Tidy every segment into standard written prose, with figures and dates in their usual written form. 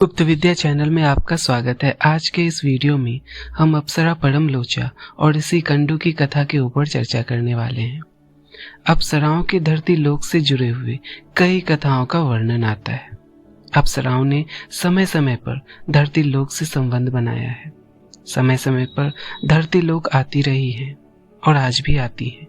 गुप्त विद्या चैनल में आपका स्वागत है। आज के इस वीडियो में हम अप्सरा परम लोचा और ऋषि कंडू की कथा के ऊपर चर्चा करने वाले हैं। अप्सराओं के धरती लोक से जुड़े हुए कई कथाओं का वर्णन आता है। अप्सराओं ने समय समय पर धरती लोक से संबंध बनाया है। समय समय पर धरती लोक आती रही है और आज भी आती है।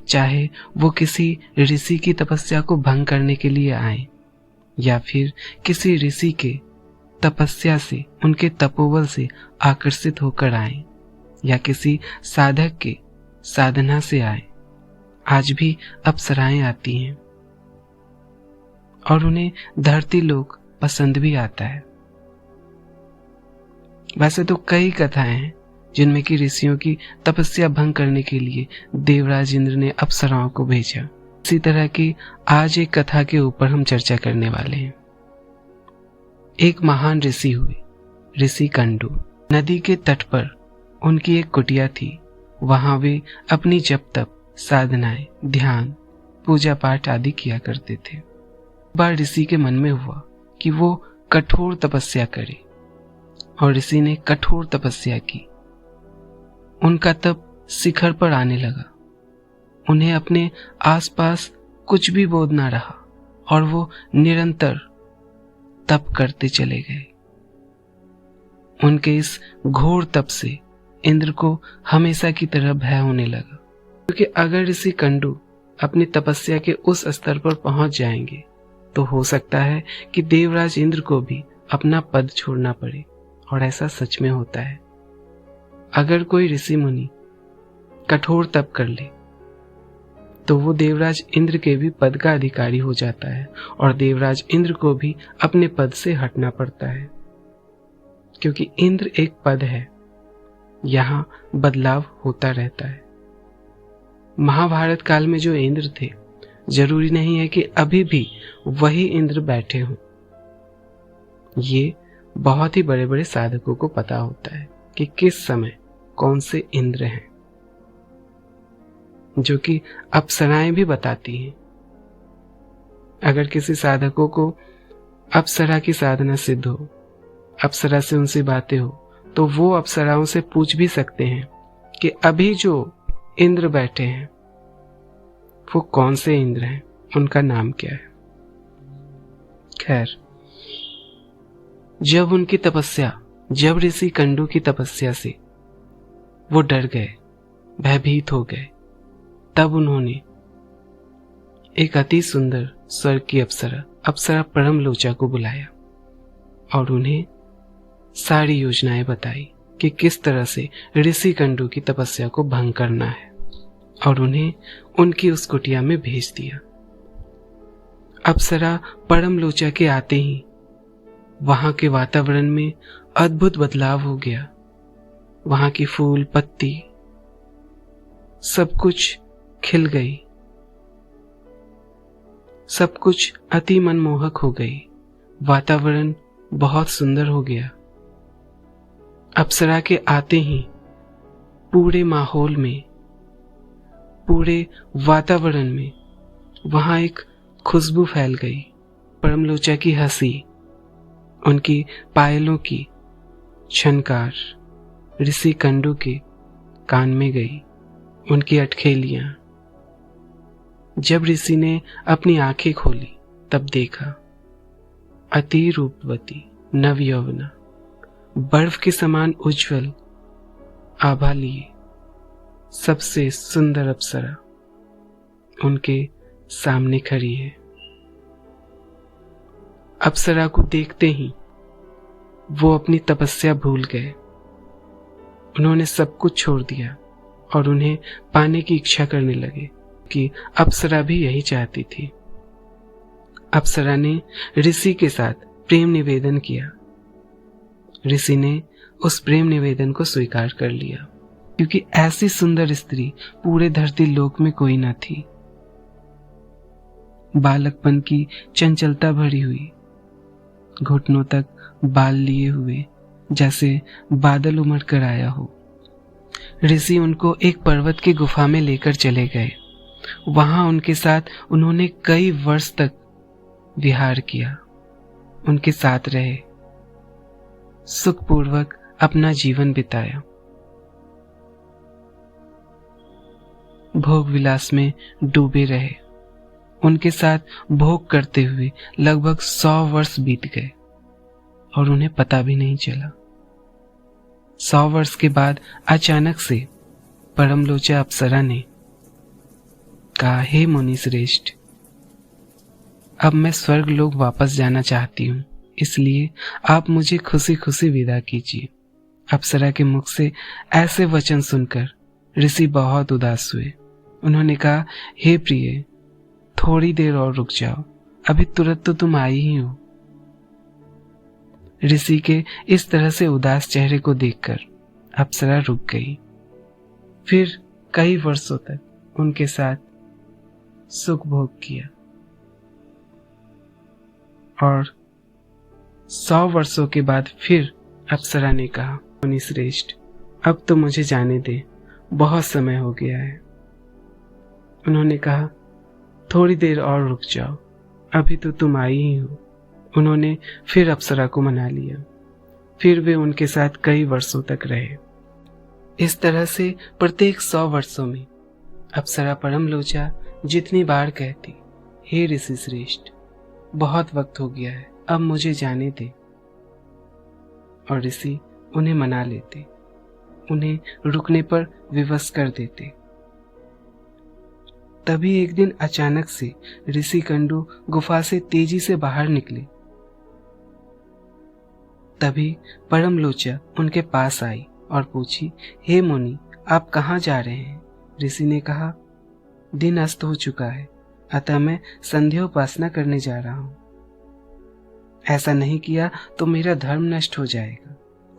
चाहे वो किसी ऋषि की तपस्या को भंग करने के लिए आए या फिर किसी ऋषि के तपस्या से, उनके तपोबल से आकर्षित होकर आए या किसी साधक के साधना से आए, आज भी अप्सराएं आती हैं और उन्हें धरती लोक पसंद भी आता है। वैसे तो कई कथाएं हैं जिनमें कि ऋषियों की तपस्या भंग करने के लिए देवराज इंद्र ने अप्सराओं को भेजा। इसी तरह की आज एक कथा के ऊपर हम चर्चा करने वाले हैं। एक महान ऋषि हुए, ऋषि कंडू। नदी के तट पर उनकी एक कुटिया थी। वहां वे अपनी जप तप, साधनाएं, ध्यान, पूजा पाठ आदि किया करते थे। एक बार ऋषि के मन में हुआ कि वो कठोर तपस्या करे और ऋषि ने कठोर तपस्या की। उनका तप शिखर पर आने लगा। उन्हें अपने आसपास कुछ भी बोध ना रहा और वो निरंतर तप करते चले गए। उनके इस घोर तप से इंद्र को हमेशा की तरह भय होने लगा, क्योंकि अगर ऋषि कंडू अपनी तपस्या के उस स्तर पर पहुंच जाएंगे तो हो सकता है कि देवराज इंद्र को भी अपना पद छोड़ना पड़े। और ऐसा सच में होता है। अगर कोई ऋषि मुनि कठोर तप कर ले तो वो देवराज इंद्र के भी पद का अधिकारी हो जाता है और देवराज इंद्र को भी अपने पद से हटना पड़ता है, क्योंकि इंद्र एक पद है। यहां बदलाव होता रहता है। महाभारत काल में जो इंद्र थे, जरूरी नहीं है कि अभी भी वही इंद्र बैठे हों। ये बहुत ही बड़े बड़े साधकों को पता होता है कि किस समय कौन से इंद्र हैं, जो कि अप्सराएं भी बताती हैं। अगर किसी साधकों को अप्सरा की साधना सिद्ध हो, अप्सरा से उनसे बातें हो, तो वो अप्सराओं से पूछ भी सकते हैं कि अभी जो इंद्र बैठे हैं वो कौन से इंद्र हैं, उनका नाम क्या है। खैर, जब ऋषि कंडू की तपस्या से वो डर गए, भयभीत हो गए, तब उन्होंने एक अति सुंदर स्वर्ग की अप्सरा परम लोचा को बुलाया और उन्हें सारी योजनाएं बताई कि किस तरह से ऋषि कंडू की तपस्या को भंग करना है, और उन्हें उनकी उस कुटिया में भेज दिया। अप्सरा परम लोचा के आते ही वहां के वातावरण में अद्भुत बदलाव हो गया। वहां की फूल पत्ती सब कुछ खिल गई, सब कुछ अति मनमोहक हो गई। वातावरण बहुत सुंदर हो गया। अप्सरा के आते ही पूरे माहौल में, पूरे वातावरण में वहां एक खुशबू फैल गई। परमलोचा की हंसी, उनकी पायलों की छनकार ऋषि कंडू के कान में गई। उनकी अटखेलियां। जब ऋषि ने अपनी आंखें खोली तब देखा अति रूपवती, नवयौवना, बर्फ के समान उज्जवल आभा लिए सबसे सुंदर अप्सरा उनके सामने खड़ी है। अप्सरा को देखते ही वो अपनी तपस्या भूल गए। उन्होंने सब कुछ छोड़ दिया और उन्हें पाने की इच्छा करने लगे कि अप्सरा भी यही चाहती थी। अप्सरा ने ऋषि के साथ प्रेम निवेदन किया। ऋषि ने उस प्रेम निवेदन को स्वीकार कर लिया, क्योंकि ऐसी सुंदर स्त्री पूरे धरती लोक में कोई न थी। बालकपन की चंचलता भरी हुई, घुटनों तक बाल लिए हुए, जैसे बादल उमड़ कर आया हो। ऋषि उनको एक पर्वत की गुफा में लेकर चले गए। वहां उनके साथ उन्होंने कई वर्ष तक विहार किया। उनके साथ रहे, सुखपूर्वक अपना जीवन बिताया। भोग विलास में डूबे रहे। उनके साथ भोग करते हुए लगभग 100 वर्ष बीत गए और उन्हें पता भी नहीं चला। 100 वर्ष के बाद अचानक से परमलोचा अप्सरा ने कहा, हे मुनि श्रेष्ठ, अब मैं स्वर्ग लोक वापस जाना चाहती हूँ, इसलिए आप मुझे खुशी खुशी विदा कीजिए। अप्सरा के मुख से ऐसे वचन सुनकर ऋषि बहुत उदास हुए। उन्होंने कहा, हे प्रिय, थोड़ी देर और रुक जाओ, अभी तुरंत तो तुम आई ही हो। ऋषि के इस तरह से उदास चेहरे को देखकर अप्सरा रुक गई। फिर कई वर्षों तक उनके साथ सुख भोग किया और 100 वर्षों के बाद फिर अप्सरा ने कहा, मुनि श्रेष्ठ, अब तो मुझे जाने दे, बहुत समय हो गया है। उन्होंने कहा, थोड़ी देर और रुक जाओ, अभी तो तुम आई ही हो। उन्होंने फिर अप्सरा को मना लिया। फिर वे उनके साथ कई वर्षों तक रहे। इस तरह से प्रत्येक 100 वर्षों में अप्सरा परमलोचा जितनी बार कहती, हे ऋषि श्रेष्ठ, बहुत वक्त हो गया है, अब मुझे जाने दे, और ऋषि उन्हें मना लेते, उन्हें रुकने पर विवश कर देते। तभी एक दिन अचानक से ऋषि कंडू गुफा से तेजी से बाहर निकले। तभी परमलोचा उनके पास आई और पूछी, हे मुनि, आप कहाँ जा रहे हैं? ऋषि ने कहा, दिन अस्त हो चुका है, अतः मैं संध्या उपासना करने जा रहा हूँ। ऐसा नहीं किया तो मेरा धर्म नष्ट हो जाएगा।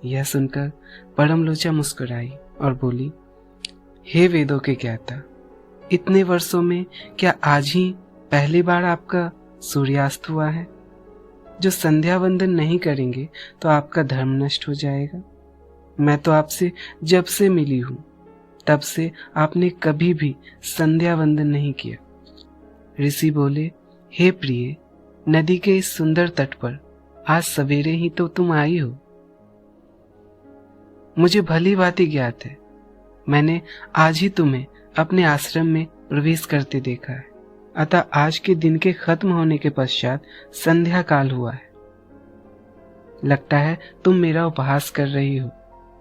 यह सुनकर परमलोचा मुस्कुराई और बोली, हे वेदों के ज्ञाता, इतने वर्षों में क्या आज ही पहली बार आपका सूर्यास्त हुआ है? जो संध्या वंदन नहीं करेंगे तो आपका धर्म नष्ट हो जाएगा। मैं तो आपसे जब से मिली हूं तब से आपने कभी भी संध्या वंदन नहीं किया। ऋषि बोले, हे प्रिय, नदी के इस सुंदर तट पर आज सवेरे ही तो तुम आई हो। मुझे भली भांति ज्ञात है, मैंने आज ही तुम्हें अपने आश्रम में प्रवेश करते देखा है, अतः आज के दिन के खत्म होने के पश्चात संध्या काल हुआ है। लगता है तुम मेरा उपहास कर रही हो।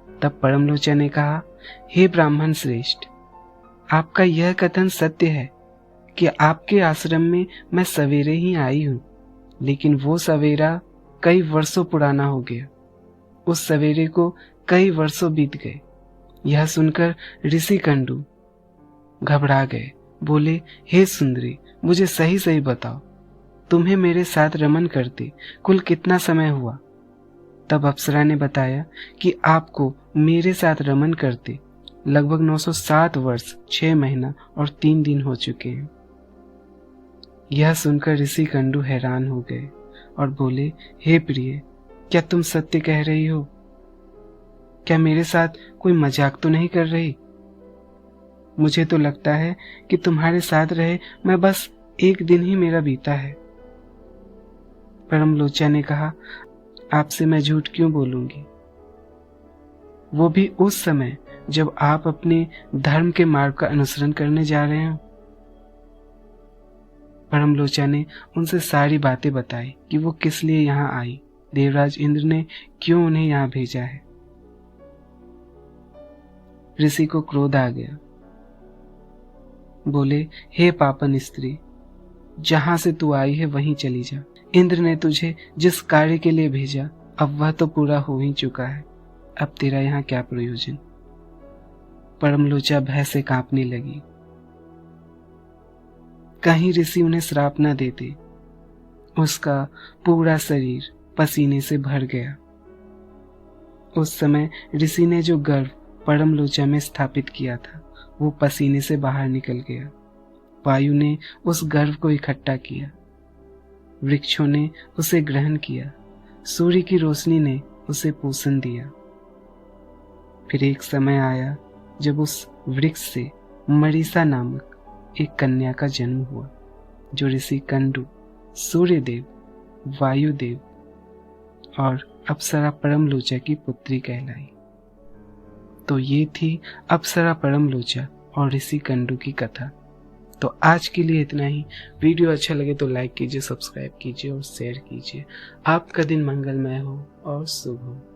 तब परमलोचा ने कहा, हे ब्राह्मण श्रेष्ठ, आपका यह कथन सत्य है कि आपके आश्रम में मैं सवेरे ही आई हूं, लेकिन वो सवेरा कई वर्षों पुराना हो गया। उस सवेरे को कई वर्षों बीत गए। यह सुनकर ऋषि कंडू घबरा गए। बोले, हे सुंदरी, मुझे सही सही बताओ, तुम्हें मेरे साथ रमन करते कुल कितना समय हुआ? तब अप्सरा ने बताया कि आपको मेरे साथ रमन करते लगभग 907 वर्ष 6 महीना और 3 दिन हो चुके हैं। यह सुनकर ऋषि कंडू हैरान हो गए और बोले, हे प्रिय, क्या तुम सत्य कह रही हो? क्या मेरे साथ कोई मजाक तो नहीं कर रही? मुझे तो लगता है कि तुम्हारे साथ रहे मैं बस एक दिन ही मेरा बीता है। परमलोचा ने कहा, आपसे मैं झूठ क्यों बोलूंगी, वो भी उस समय जब आप अपने धर्म के मार्ग का अनुसरण करने जा रहे हो। परमलोचा ने उनसे सारी बातें बताई कि वो किस लिए यहाँ आई, देवराज इंद्र ने क्यों उन्हें यहाँ भेजा है। ऋषि को क्रोध आ गया। बोले, हे पापन स्त्री, जहां से तू आई है वहीं चली जा। इंद्र ने तुझे जिस कार्य के लिए भेजा अब वह तो पूरा हो ही चुका है, अब तेरा यहाँ क्या प्रयोजन। परमलोचा भय से कांपने लगी। कहीं ऋषि उन्हें श्राप न देते। उसका पूरा शरीर पसीने से भर गया। उस समय ऋषि ने जो गर्व परमलोचा में स्थापित किया था वो पसीने से बाहर निकल गया। वायु ने उस गर्व को इकट्ठा किया, वृक्षों ने उसे ग्रहण किया, सूर्य की रोशनी ने उसे पोषण दिया। फिर एक समय आया जब उस वृक्ष से मरीसा नामक एक कन्या का जन्म हुआ, जो ऋषि कंडू, सूर्यदेव, वायुदेव और अप्सरा परमलोचा की पुत्री कहलाई। तो ये थी अप्सरा परमलोचा और ऋषि कंडू की कथा। तो आज के लिए इतना ही। वीडियो अच्छा लगे तो लाइक कीजिए, सब्सक्राइब कीजिए और शेयर कीजिए। आपका दिन मंगलमय हो और शुभ हो।